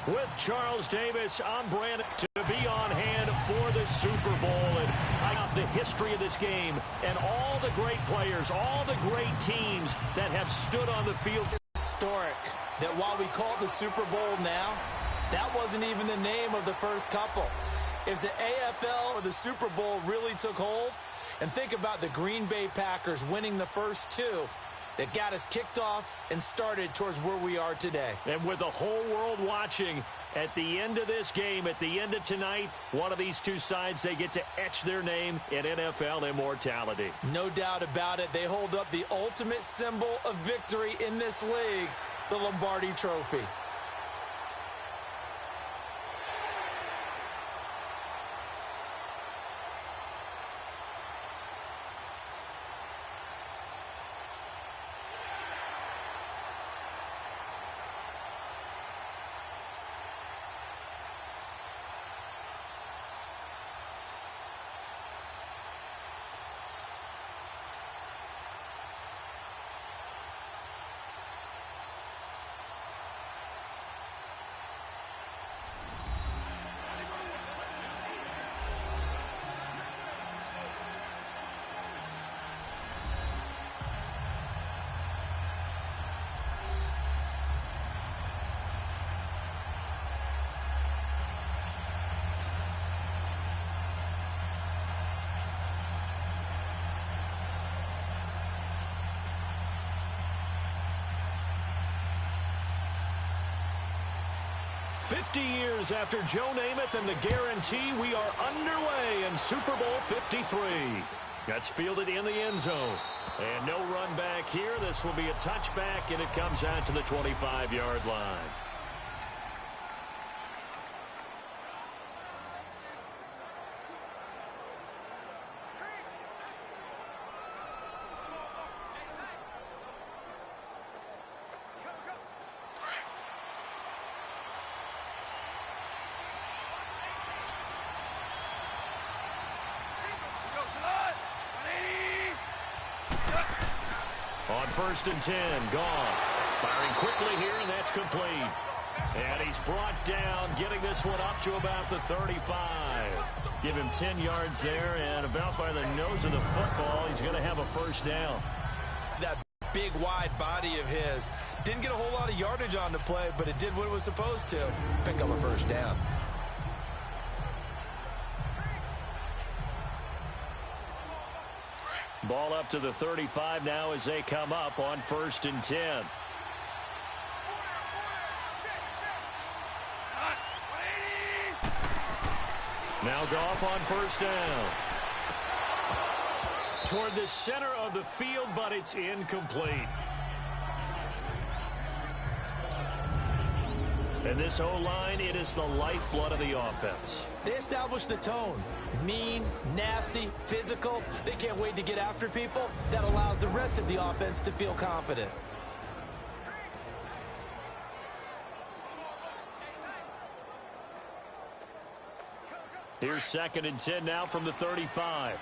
With Charles Davis, I'm Brandon to be on hand for the Super Bowl. And I got the history of this game and all the great players, all the great teams that have stood on the field. Historic that while we call it the Super Bowl now, that wasn't even the name of the first couple. If the AFL or the Super Bowl really took hold, and think about the Green Bay Packers winning the first two, that got us kicked off and started towards where we are today. And with the whole world watching, at the end of this game, at the end of tonight, one of these two sides, they get to etch their name in NFL immortality. No doubt about it. They hold up the ultimate symbol of victory in this league, the Lombardi Trophy. Years after Joe Namath and the guarantee, we are underway in Super Bowl 53. That's fielded in the end zone. And no run back here. This will be a touchback, and it comes out to the 25-yard line. On 1st and 10, Goff firing quickly here, and that's complete. And he's brought down, getting this one up to about the 35. Give him 10 yards there, and about by the nose of the football, he's going to have a first down. That big, wide body of his didn't get a whole lot of yardage on the play, but it did what it was supposed to. Pick up a first down. Ball up to the 35 now as they come up on 1st and 10. Now Goff on 1st down. Toward the center of the field, but it's incomplete. And this O-line, it is the lifeblood of the offense. They establish the tone. Mean, nasty, physical. They can't wait to get after people. That allows the rest of the offense to feel confident. Here's 2nd and 10 now from the 35.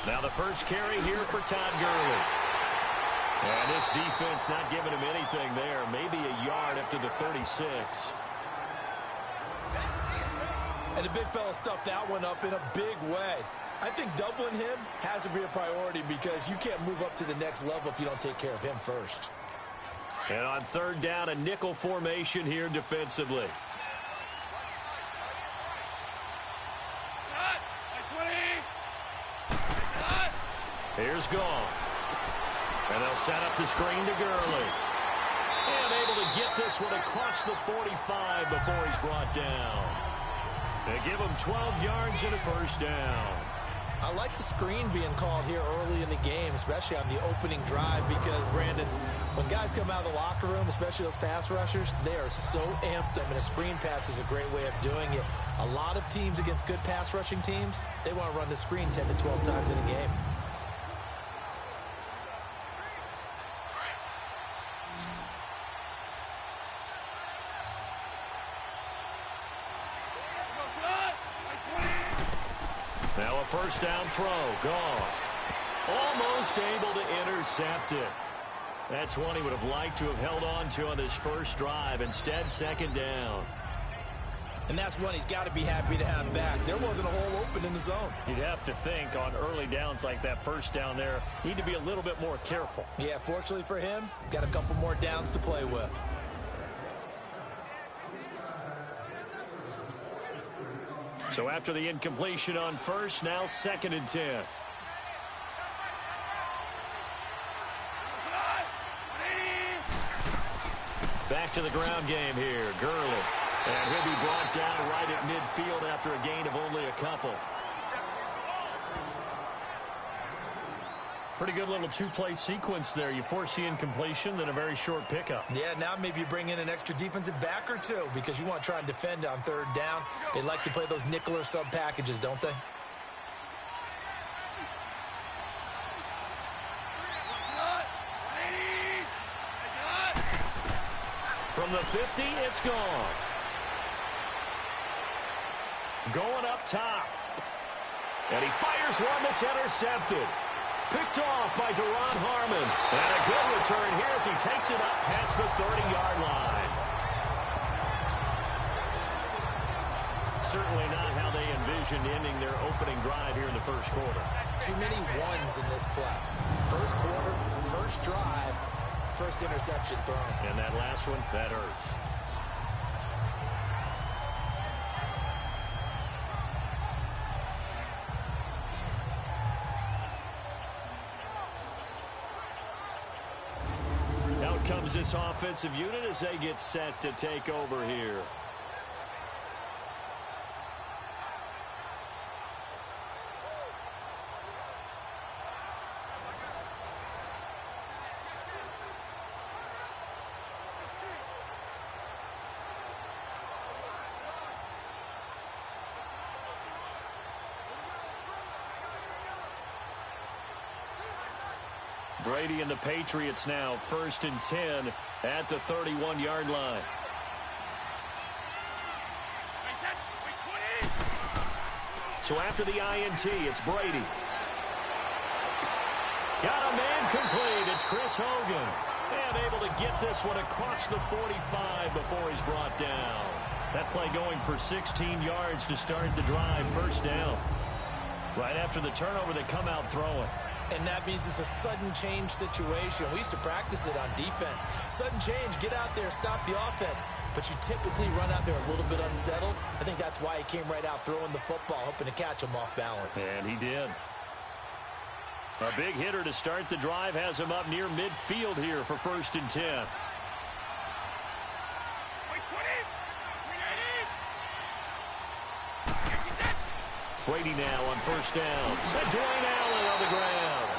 Now the first carry here for Todd Gurley. And this defense not giving him anything there. Maybe a yard up to the 36. And the big fella stuffed that one up in a big way. I think doubling him has to be a priority because you can't move up to the next level if you don't take care of him first. And on 3rd down, a nickel formation here defensively. Here's Goff. And they'll set up the screen to Gurley. And able to get this one across the 45 before he's brought down. They give him 12 yards and a first down. I like the screen being called here early in the game, especially on the opening drive, because, Brandon, when guys come out of the locker room, especially those pass rushers, they are so amped up, and a screen pass is a great way of doing it. A lot of teams against good pass rushing teams, they want to run the screen 10 to 12 times in a game. Now a first down throw. Goff. Almost able to intercept it. That's one he would have liked to have held on to on his first drive. Instead, second down. And that's one he's got to be happy to have back. There wasn't a hole open in the zone. You'd have to think on early downs like that first down there, need to be a little bit more careful. Yeah, fortunately for him, got a couple more downs to play with. So after the incompletion on first, now 2nd and 10. Back to the ground game here. Gurley. And he'll be brought down right at midfield after a gain of only a couple. Pretty good little two-play sequence there. You force the incompletion, then a very short pickup. Yeah, now maybe you bring in an extra defensive back or two because you want to try and defend on third down. They like to play those nickel or sub packages, don't they? From the 50, it's gone. Going up top. And he fires one that's intercepted. Picked off by Deron Harmon. And a good return here as he takes it up past the 30-yard line. Certainly not how they envisioned ending their opening drive here in the first quarter. Too many ones in this play. First quarter, first drive, first interception thrown. And that last one, that hurts. Out comes this offensive unit as they get set to take over here. Brady and the Patriots now 1st and 10 at the 31-yard line. So after the INT, it's Brady. Got a man complete. It's Chris Hogan. And able to get this one across the 45 before he's brought down. That play going for 16 yards to start the drive. First down. Right after the turnover, they come out throwing. And that means it's a sudden change situation. We used to practice it on defense. Sudden change, get out there, stop the offense. But you typically run out there a little bit unsettled. I think that's why he came right out throwing the football, hoping to catch him off balance. And he did. A big hitter to start the drive has him up near midfield here for 1st and 10. Brady now on first down. And Dwayne Allen on the ground.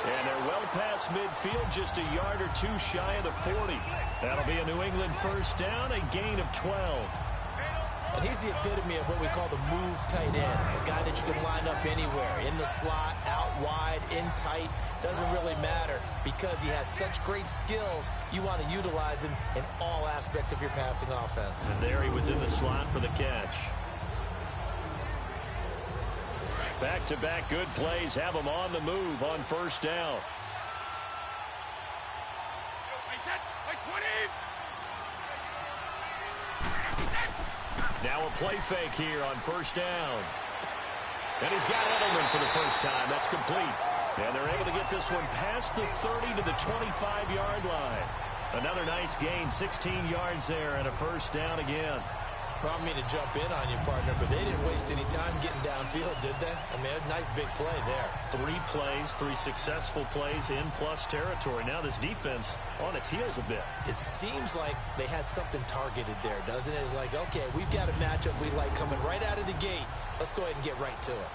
And they're well past midfield, just a yard or two shy of the 40. That'll be a New England first down, a gain of 12. And he's the epitome of what we call the move tight end. A guy that you can line up anywhere, in the slot, out wide, in tight. Doesn't really matter because he has such great skills. You want to utilize him in all aspects of your passing offense. And there he was in the slot for the catch. Back-to-back good plays have him on the move on first down. Now a play fake here on first down. And he's got Edelman for the first time. That's complete. And they're able to get this one past the 30 to the 25-yard line. Another nice gain, 16 yards there, and a first down again. I don't mean to jump in on you, partner, but they didn't waste any time getting downfield, did they? I mean, a nice big play there. 3 plays, 3 successful plays in plus territory. Now this defense on its heels a bit. It seems like they had something targeted there, doesn't it? It's like, okay, we've got a matchup we like coming right out of the gate. Let's go ahead and get right to it.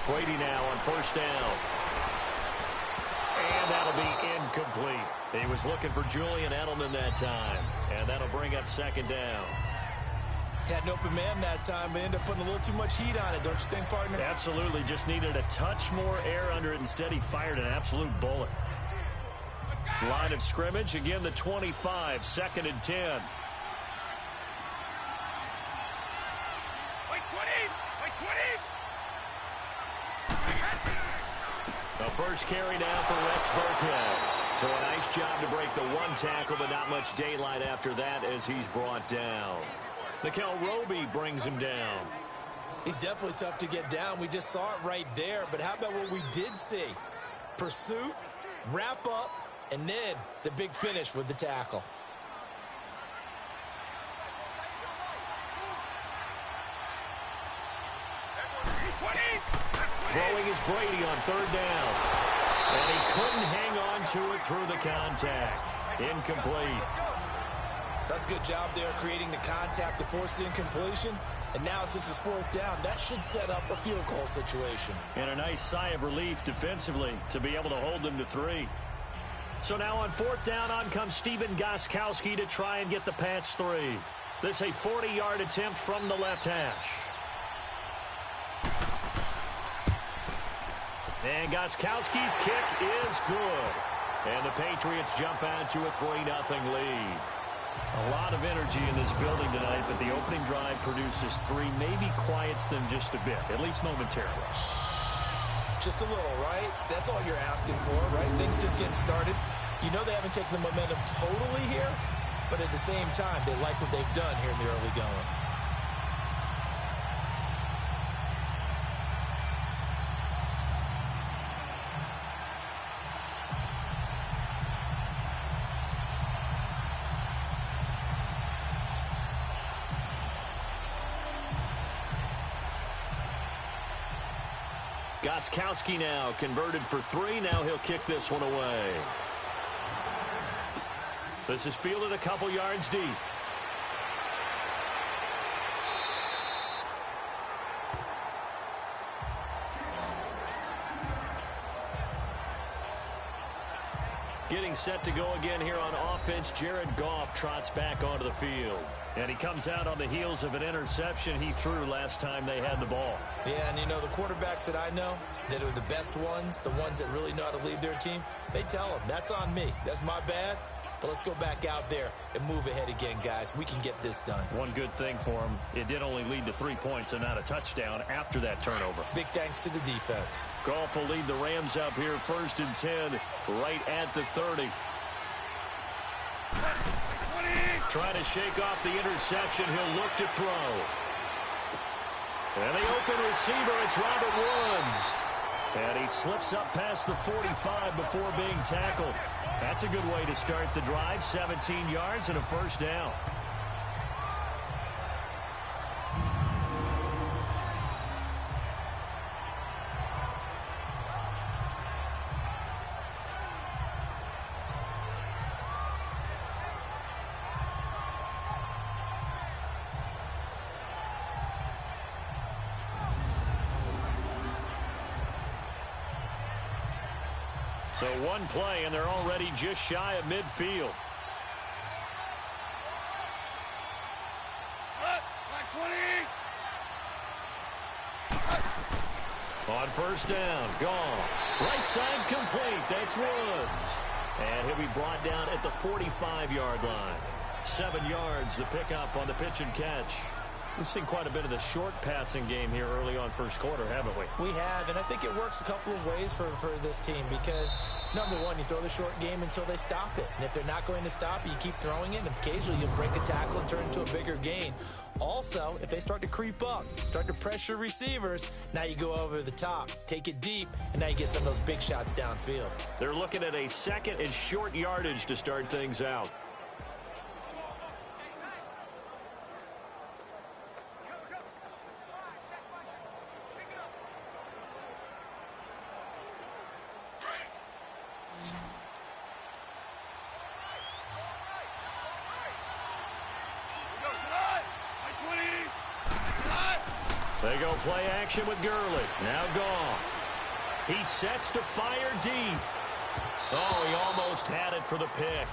Brady now on first down. And that'll be incomplete. He was looking for Julian Edelman that time. And that'll bring up second down. Had an open man that time, but ended up putting a little too much heat on it, don't you think, partner? Absolutely. Just needed a touch more air under it. Instead, he fired an absolute bullet. Line of scrimmage, again the 25, 2nd and 10. The first carry now for Rex Burkhead. So a nice job to break the one tackle, but not much daylight after that as he's brought down. Nickel Roby brings him down. He's definitely tough to get down. We just saw it right there. But how about what we did see? Pursuit, wrap up, and then the big finish with the tackle. Throwing is Brady on 3rd down. And he couldn't hang on to it through the contact. Incomplete. That's a good job there creating the contact to force the incompletion. And now since it's 4th down, that should set up a field goal situation. And a nice sigh of relief defensively to be able to hold them to 3. So now on 4th down, on comes Stephen Gostkowski to try and get the patch 3. This a 40-yard attempt from the left hash. And Gostkowski's kick is good. And the Patriots jump out to a 3-0 lead. A lot of energy in this building tonight, but the opening drive produces 3, maybe quiets them just a bit, at least momentarily. Just a little, right? That's all you're asking for, right? Things just getting started. You know they haven't taken the momentum totally here, but at the same time, they like what they've done here in the early going. Gostkowski now converted for 3. Now he'll kick this one away. This is fielded a couple yards deep. Getting set to go again here on offense. Jared Goff trots back onto the field. And he comes out on the heels of an interception he threw last time they had the ball. Yeah, and you know, the quarterbacks that I know that are the best ones, the ones that really know how to lead their team, they tell them, that's on me. That's my bad. But let's go back out there and move ahead again, guys. We can get this done. One good thing for him, it did only lead to 3 points and not a touchdown after that turnover. Big thanks to the defense. Goff will lead the Rams up here 1st and 10, right at the 30. Trying to shake off the interception. He'll look to throw. And the open receiver, it's Robert Woods. And he slips up past the 45 before being tackled. That's a good way to start the drive. 17 yards and a 1st down. So one play, and they're already just shy of midfield. On 1st down, gone. Right side complete. That's Woods. And he'll be brought down at the 45-yard line. 7 yards, the pickup on the pitch and catch. We've seen quite a bit of the short passing game here early on 1st quarter, haven't we? We have, and I think it works a couple of ways for this team because, number one, you throw the short game until they stop it. And if they're not going to stop it, you keep throwing it, and occasionally you'll break a tackle and turn it into a bigger gain. Also, if they start to creep up, start to pressure receivers, now you go over the top, take it deep, and now you get some of those big shots downfield. They're looking at a 2nd and short yardage to start things out. They go play action with Gurley. Now Goff. He sets to fire deep. Oh, he almost had it for the pick.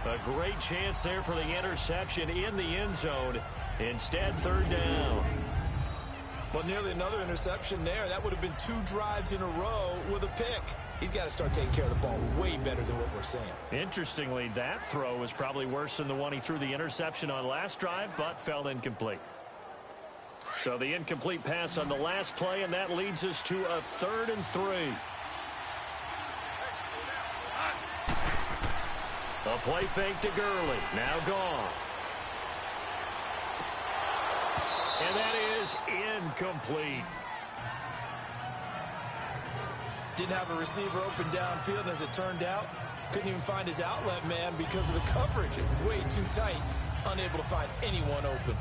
A great chance there for the interception in the end zone. Instead, 3rd down. Well, nearly another interception there. That would have been 2 drives in a row with a pick. He's got to start taking care of the ball way better than what we're saying. Interestingly, that throw was probably worse than the one he threw the interception on last drive, but fell incomplete. So the incomplete pass on the last play, and that leads us to a 3rd and 3. A play fake to Gurley. Now gone. And that is incomplete. Didn't have a receiver open downfield, as it turned out. Couldn't even find his outlet man because of the coverage. It's way too tight. Unable to find anyone open.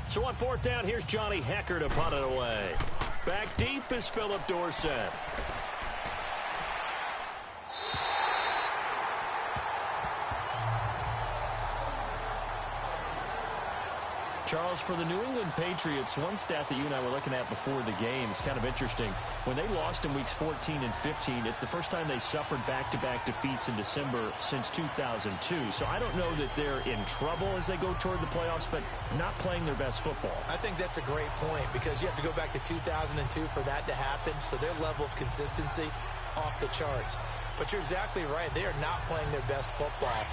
So on 4th down, here's Johnny Hecker to punt it away. Back deep is Philip Dorsett. Charles, for the New England Patriots, one stat that you and I were looking at before the game is kind of interesting. When they lost in weeks 14 and 15, it's the first time they suffered back-to-back defeats in December since 2002. So I don't know that they're in trouble as they go toward the playoffs, but not playing their best football. I think that's a great point because you have to go back to 2002 for that to happen. So their level of consistency off the charts. But you're exactly right. They are not playing their best football.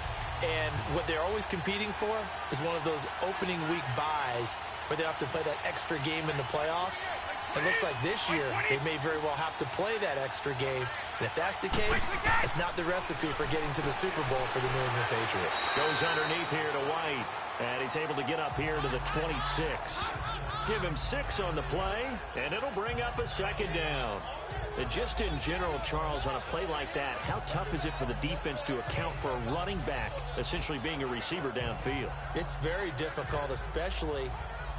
And what they're always competing for is one of those opening week buys where they have to play that extra game in the playoffs. It looks like this year they may very well have to play that extra game. And if that's the case, it's not the recipe for getting to the Super Bowl for the New England Patriots. Goes underneath here to White, and he's able to get up here to the 26. Give him 6 on the play, and it'll bring up a 2nd down. And just in general, Charles, on a play like that, how tough is it for the defense to account for a running back essentially being a receiver downfield? It's very difficult, especially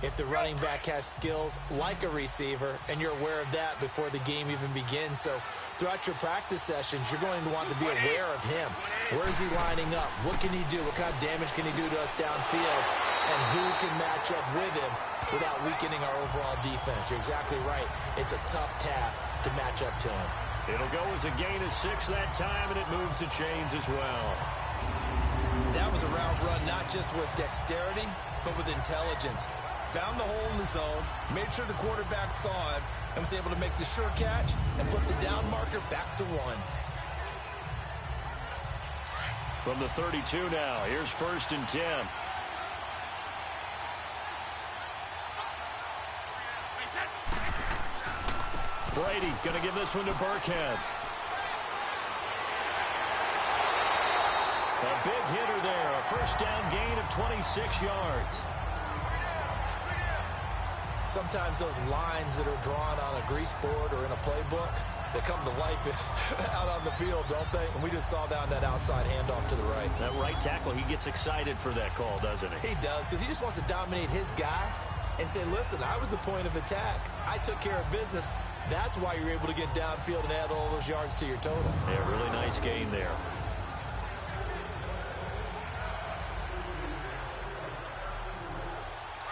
if the running back has skills like a receiver, and you're aware of that before the game even begins. So throughout your practice sessions, you're going to want to be aware of him. Where is he lining up? What can he do? What kind of damage can he do to us downfield? And who can match up with him without weakening our overall defense? You're exactly right. It's a tough task to match up to him. It'll go as a gain of 6 that time, and it moves the chains as well. That was a route run, not just with dexterity, but with intelligence. Found the hole in the zone, made sure the quarterback saw him, and was able to make the sure catch and flip the down marker back to 1. From the 32 now, here's 1st and 10. Brady going to give this one to Burkhead. A big hitter there, a 1st down gain of 26 yards. Sometimes those lines that are drawn on a grease board or in a playbook, they come to life out on the field, don't they? And we just saw down that outside handoff to the right. That right tackle, he gets excited for that call, doesn't he? He does, because he just wants to dominate his guy and say, listen, I was the point of attack. I took care of business. That's why you're able to get downfield and add all those yards to your total. Yeah, really nice gain there.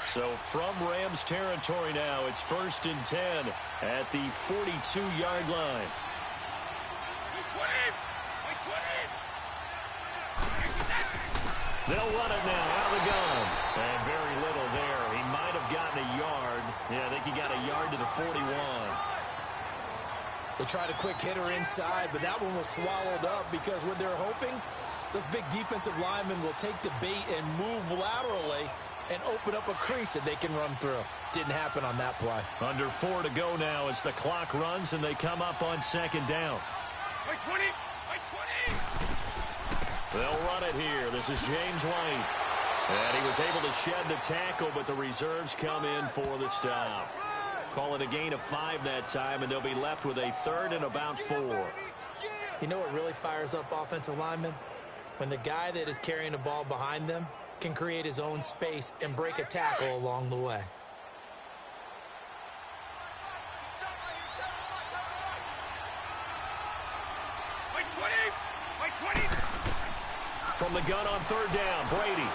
So from Rams territory now, it's 1st and 10 at the 42-yard line. They'll run it now out of the gun. And very little there. He might have gotten a yard. Yeah, I think he got a yard to the 41. They tried a quick hitter inside, but that one was swallowed up because what they're hoping, those big defensive linemen will take the bait and move laterally and open up a crease that they can run through. Didn't happen on that play. Under 4 to go now as the clock runs and they come up on 2nd down. By 20! By 20! They'll run it here. This is James White. And he was able to shed the tackle, but the reserves come in for the stop. Call it a gain of 5 that time, and they'll be left with a 3rd and about 4. You know what really fires up offensive linemen? When the guy that is carrying the ball behind them can create his own space and break a tackle along the way. By 20! By 20! From the gun on 3rd down, Brady.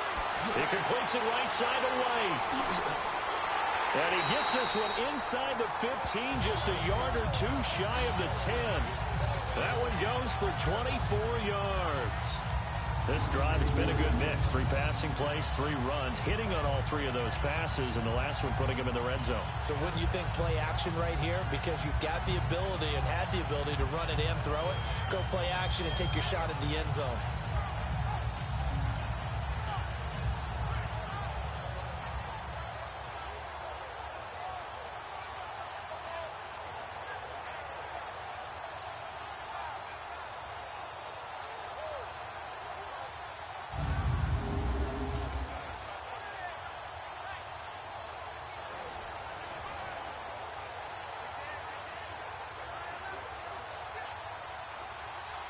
He completes it right side away. And he gets this one inside the 15, just a yard or two shy of the 10. That one goes for 24 yards. This drive, it's been a good mix. 3 passing plays, 3 runs, hitting on all 3 of those passes, and the last one putting him in the red zone. So wouldn't you think play action right here? Because you've got the ability and had the ability to run it and throw it. Go play action and take your shot at the end zone.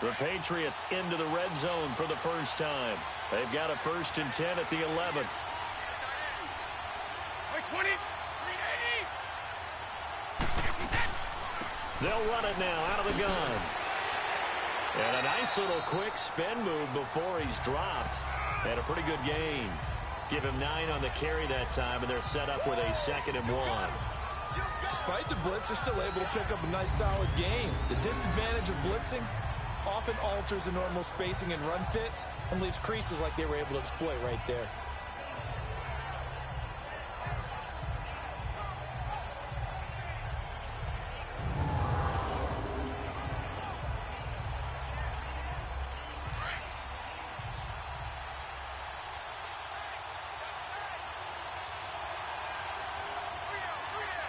The Patriots into the red zone for the first time. They've got a 1st and 10 at the 11. 20, 380. They'll run it now out of the gun. And a nice little quick spin move before he's dropped. And a pretty good gain. Give him 9 on the carry that time, and they're set up with a 2nd and 1. Despite the blitz, they're still able to pick up a nice solid gain. The disadvantage of blitzing often alters the normal spacing and run fits and leaves creases like they were able to exploit right there.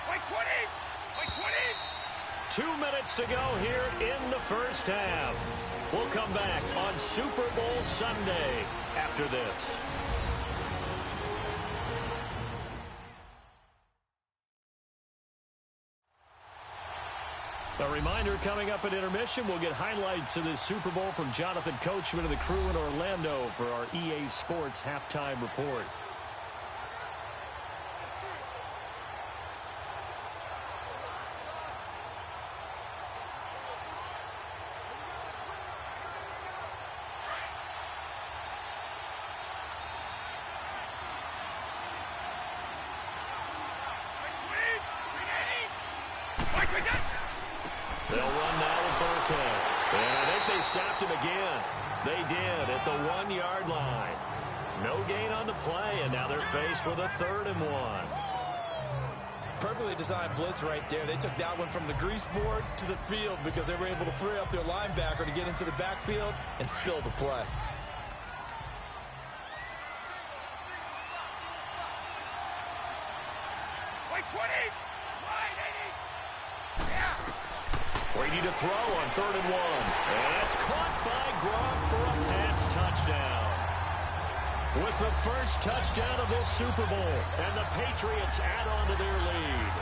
Like 20, like 20. 2 minutes to go here in the first half. We'll come back on Super Bowl Sunday after this. A reminder, coming up at intermission, we'll get highlights of this Super Bowl from Jonathan Coachman and the crew in Orlando for our EA Sports halftime report. They'll run now with Burkhead. And I think they stopped him again. They did at the 1-yard line. No gain on the play, and now they're faced with a 3rd and 1. Perfectly designed blitz right there. They took that one from the grease board to the field because they were able to free up their linebacker to get into the backfield and spill the play. Like 20, wide 80. Yeah. Brady to throw on 3rd and 1. And that's caught by Gronk for a Pats touchdown. With the first touchdown of this Super Bowl, and the Patriots add on to their lead.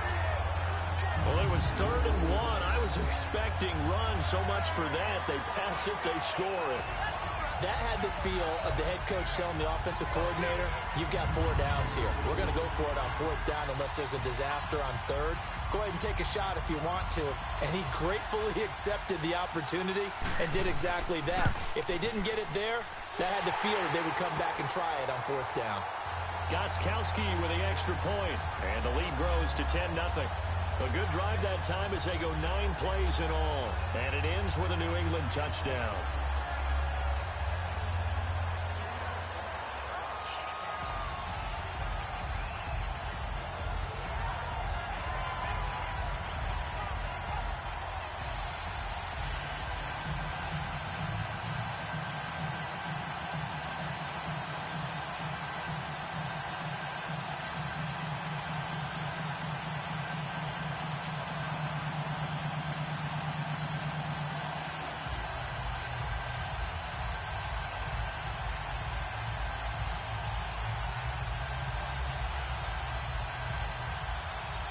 Well, it was 3rd and 1. I was expecting runs, so much for that. They pass it, they score it. That had the feel of the head coach telling the offensive coordinator, you've got 4 downs here. We're going to go for it on 4th down unless there's a disaster on 3rd. Go ahead and take a shot if you want to. And he gratefully accepted the opportunity and did exactly that. If they didn't get it there, that had the feel that they would come back and try it on 4th down. Gostkowski with the extra point, and the lead grows to 10-0. A good drive that time as they go 9 plays in all. And it ends with a New England touchdown.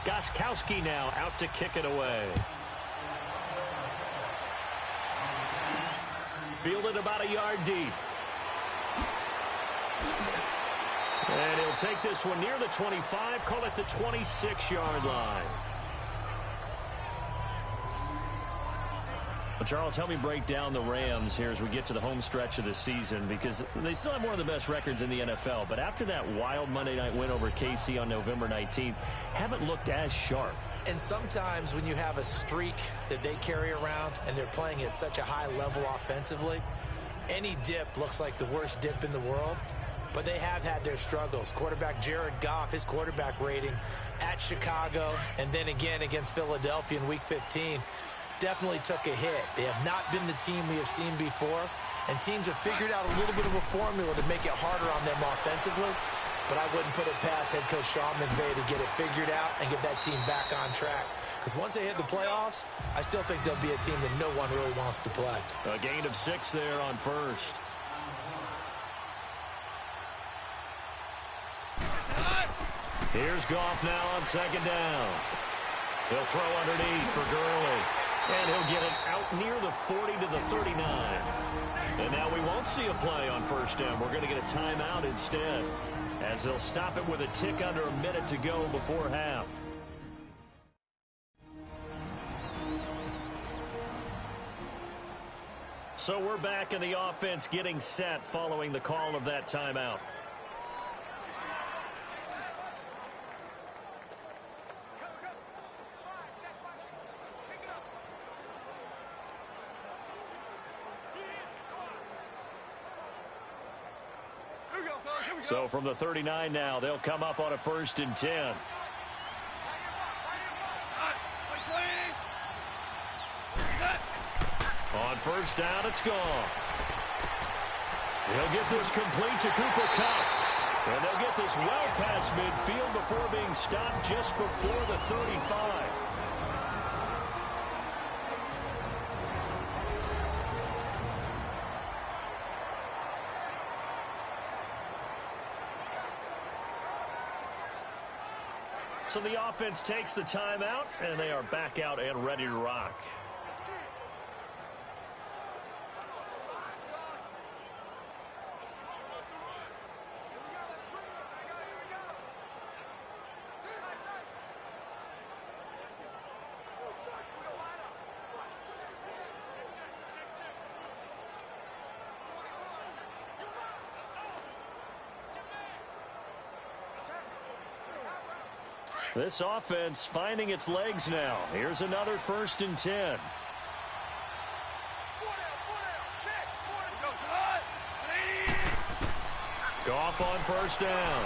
Gostkowski now out to kick it away. Fielded about a yard deep. And he'll take this one near the 25, call it the 26-yard line. Charles, help me break down the Rams here as we get to the home stretch of the season, because they still have one of the best records in the NFL. But after that wild Monday night win over KC on November 19th, haven't looked as sharp. And sometimes when you have a streak that they carry around and they're playing at such a high level offensively, any dip looks like the worst dip in the world. But they have had their struggles. Quarterback Jared Goff, his quarterback rating at Chicago and then again against Philadelphia in Week 15 definitely took a hit. They have not been the team we have seen before, and teams have figured out a little bit of a formula to make it harder on them offensively. But I wouldn't put it past head coach Sean McVay to get it figured out and get that team back on track. Because once they hit the playoffs, I still think they'll be a team that no one really wants to play. A gain of 6 there on first. Here's Goff now on second down. He'll throw underneath for Gurley. And he'll get it out near the 40 to the 39. And now we won't see a play on first down. We're going to get a timeout instead, as they'll stop it with a tick under a minute to go before half. So we're back in the offense getting set following the call of that timeout. So from the 39 now, they'll come up on a 1st and 10. On first down, it's gone. He'll get this complete to Cooper Kupp. And they'll get this well past midfield before being stopped just before the 35. So the offense takes the timeout, and they are back out and ready to rock. This offense finding its legs now. Here's another 1st and 10. Goff on first down.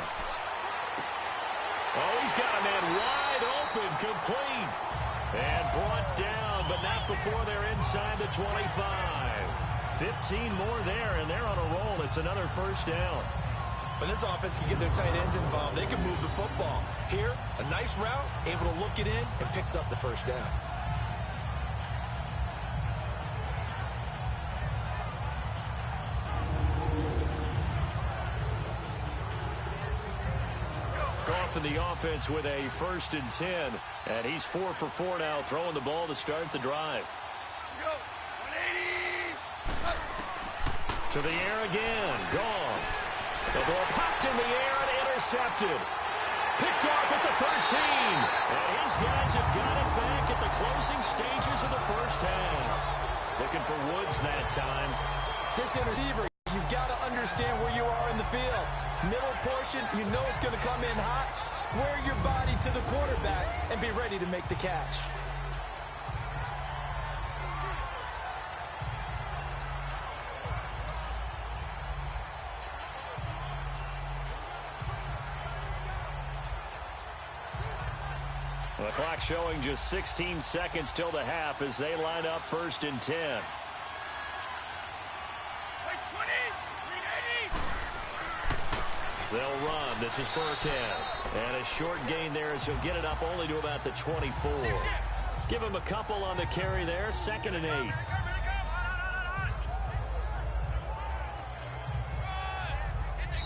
Oh, he's got a man wide open, complete. And brought down, but not before they're inside the 25. 15 more there, and they're on a roll. It's another 1st down. When this offense can get their tight ends involved, they can move the football. Here, a nice route, able to look it in, and picks up the 1st down. Goff in the offense with a 1st and 10. And he's 4 for 4 now, throwing the ball to start the drive. To the air again. Goff. The ball popped in the air and intercepted. Picked off at the 13. And his guys have got it back at the closing stages of the 1st half. Looking for Woods that time. This receiver, you've got to understand where you are in the field. Middle portion, you know it's going to come in hot. Square your body to the quarterback and be ready to make the catch. The clock showing just 16 seconds till the half as they line up 1st and 10. They'll run. This is Burkhead. And a short gain there as he'll get it up only to about the 24. Give him a couple on the carry there. 2nd and 8.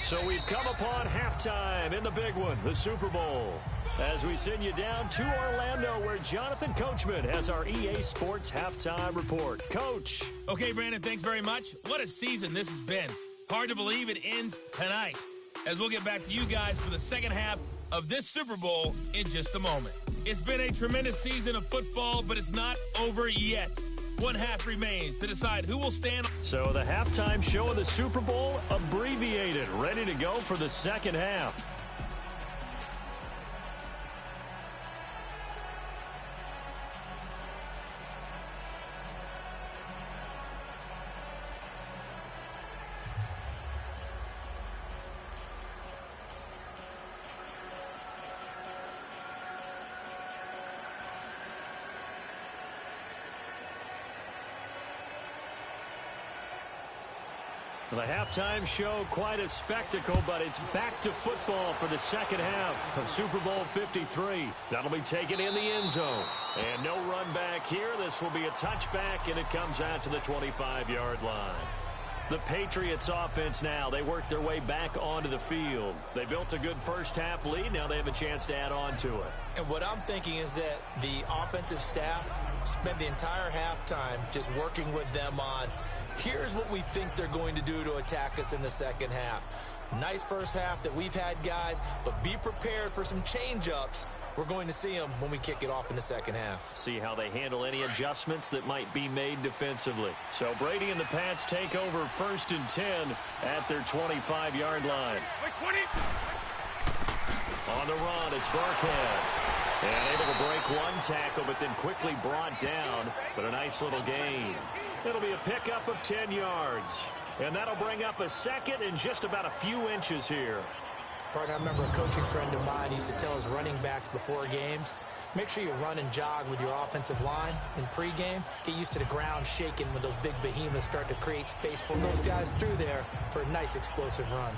So we've come upon halftime in the big one, the Super Bowl. As we send you down to Orlando, where Jonathan Coachman has our EA Sports Halftime Report. Coach. Okay, Brandon, thanks very much. What a season this has been. Hard to believe it ends tonight, as we'll get back to you guys for the second half of this Super Bowl in just a moment. It's been a tremendous season of football, but it's not over yet. 1 half remains to decide who will stand. So the halftime show of the Super Bowl, abbreviated, ready to go for the second half. The halftime show, quite a spectacle, but it's back to football for the second half of Super Bowl 53. That'll be taken in the end zone. And no run back here. This will be a touchback, and it comes out to the 25-yard line. The Patriots offense now, they work their way back onto the field. They built a good first half lead. Now they have a chance to add on to it. And what I'm thinking is that the offensive staff spent the entire halftime just working with them on, here's what we think they're going to do to attack us in the second half. Nice first half that we've had, guys, but be prepared for some change-ups. We're going to see them when we kick it off in the second half. See how they handle any adjustments that might be made defensively. So Brady and the Pats take over 1st and 10 at their 25-yard line. On the run, it's Burkhead. And able to break one tackle, but then quickly brought down. But a nice little gain. It'll be a pickup of 10 yards. And that'll bring up a second and just about a few inches here. Partner, I remember a coaching friend of mine used to tell his running backs before games, make sure you run and jog with your offensive line in pregame. Get used to the ground shaking when those big behemoths start to create space for those guys through there for a nice explosive run.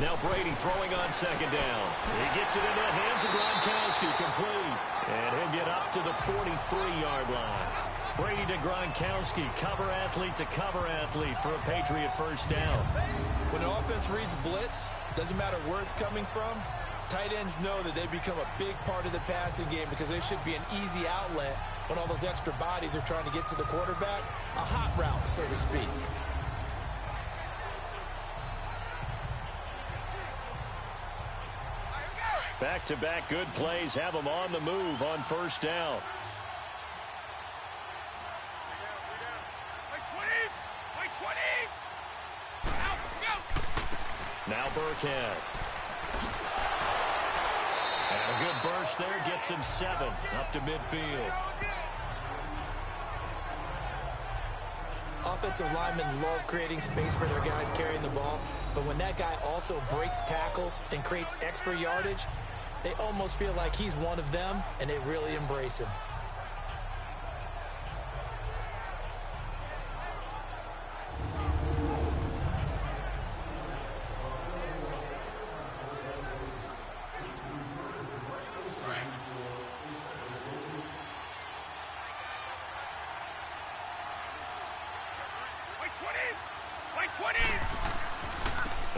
Now Brady throwing on second down. He gets it in the hands of Gronkowski, complete. And he'll get up to the 43-yard line. Brady to Gronkowski, cover athlete to cover athlete for a Patriot first down. When an offense reads blitz, doesn't matter where it's coming from, tight ends know that they become a big part of the passing game because they should be an easy outlet when all those extra bodies are trying to get to the quarterback. A hot route, so to speak. Back-to-back good plays have them on the move on first down. Now Burkhead. And a good burst there gets him 7 up to midfield. Offensive linemen love creating space for their guys carrying the ball, but when that guy also breaks tackles and creates extra yardage, they almost feel like he's one of them, and they really embrace him.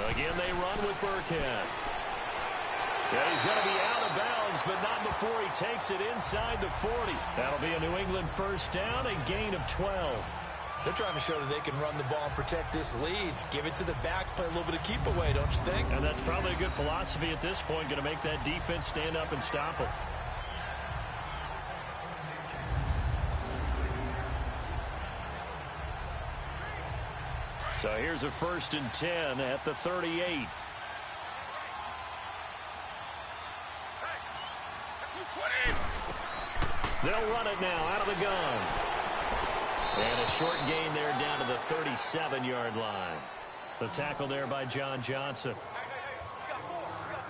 Again, they run with Burkhead. Yeah, he's going to be out of bounds, but not before he takes it inside the 40. That'll be a New England first down, a gain of 12. They're trying to show that they can run the ball and protect this lead. Give it to the backs, play a little bit of keep away, don't you think? And that's probably a good philosophy at this point, going to make that defense stand up and stop them. So here's a 1st and 10 at the 38. They'll run it now out of the gun. And a short gain there down to the 37-yard line. The tackle there by John Johnson.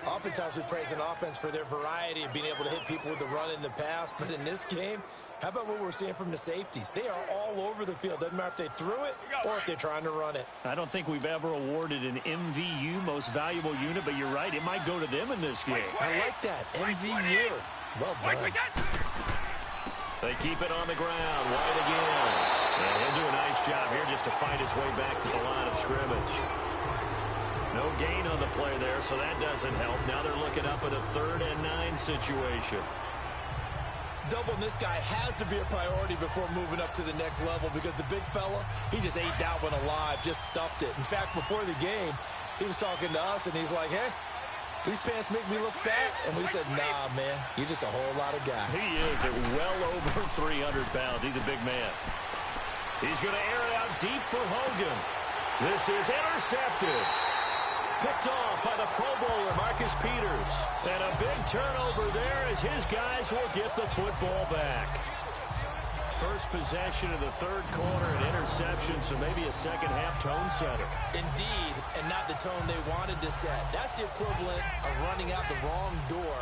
Oftentimes we praise an offense for their variety of being able to hit people with the run in the pass. But in this game, how about what we're seeing from the safeties? They are all over the field. Doesn't matter if they threw it or if they're trying to run it. I don't think we've ever awarded an MVU, most valuable unit, but you're right. It might go to them in this game. I like that. MVU. Well done. They keep it on the ground. White again. And he'll do a nice job here just to fight his way back to the line of scrimmage. No gain on the play there, so that doesn't help. Now they're looking up at a 3rd and 9 situation. Doubling this guy has to be a priority before moving up to the next level because the big fella, he just ate that one alive, just stuffed it. In fact, before the game, he was talking to us, and he's like, hey, these pants make me look fat. And we said, nah, man, you're just a whole lot of guy. He is at well over 300 pounds. He's a big man. He's going to air it out deep for Hogan. This is intercepted. Picked off by the Pro Bowler, Marcus Peters. And a big turnover there as his guys will get the football back. First possession of the third quarter, an interception, so maybe a second-half tone setter. Indeed, and not the tone they wanted to set. That's the equivalent of running out the wrong door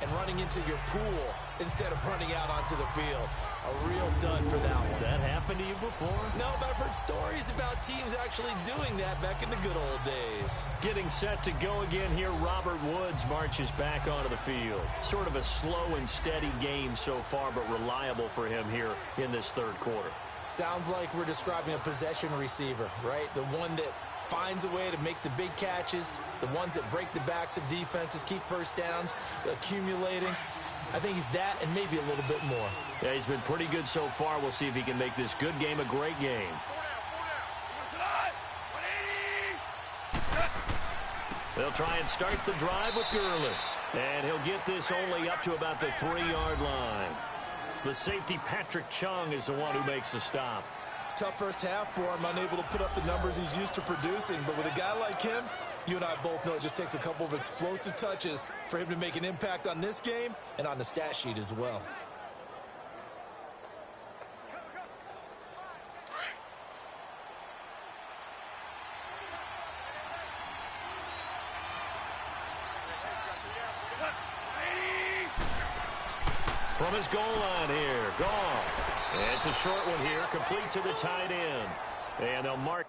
and running into your pool instead of running out onto the field. A real dud for that one. Has that happened to you before? No, but I've heard stories about teams actually doing that back in the good old days. Getting set to go again here, Robert Woods marches back onto the field. Sort of a slow and steady game so far, but reliable for him here in this third quarter. Sounds like we're describing a possession receiver, right? The one that finds a way to make the big catches, the ones that break the backs of defenses, keep first downs, accumulating. I think he's that and maybe a little bit more. Yeah, he's been pretty good so far. We'll see if he can make this good game a great game. They'll try and start the drive with Gurley. And he'll get this only up to about the 3-yard line. The safety, Patrick Chung, is the one who makes the stop. Tough first half for him, unable to put up the numbers he's used to producing. But with a guy like him, you and I both know it just takes a couple of explosive touches for him to make an impact on this game and on the stat sheet as well. From his goal line here, Goff. It's a short one here, complete to the tight end. And they'll mark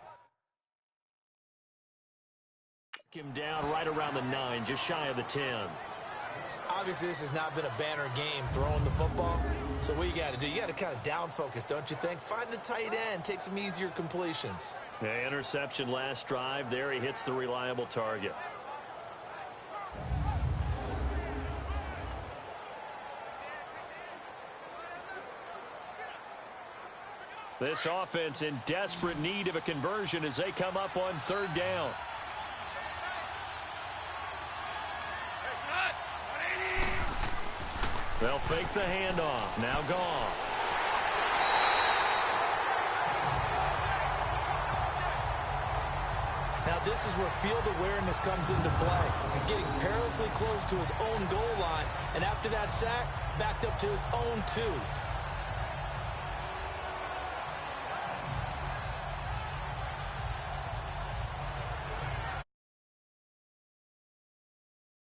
him down right around the 9, just shy of the 10. Obviously, this has not been a banner game throwing the football. So what you got to do, you got to kind of down focus, don't you think? Find the tight end, take some easier completions. Yeah, interception last drive. There he hits the reliable target. This offense in desperate need of a conversion as they come up on third down. They'll fake the handoff. Now Goff. Now this is where field awareness comes into play. He's getting perilously close to his own goal line, and after that sack, backed up to his own 2.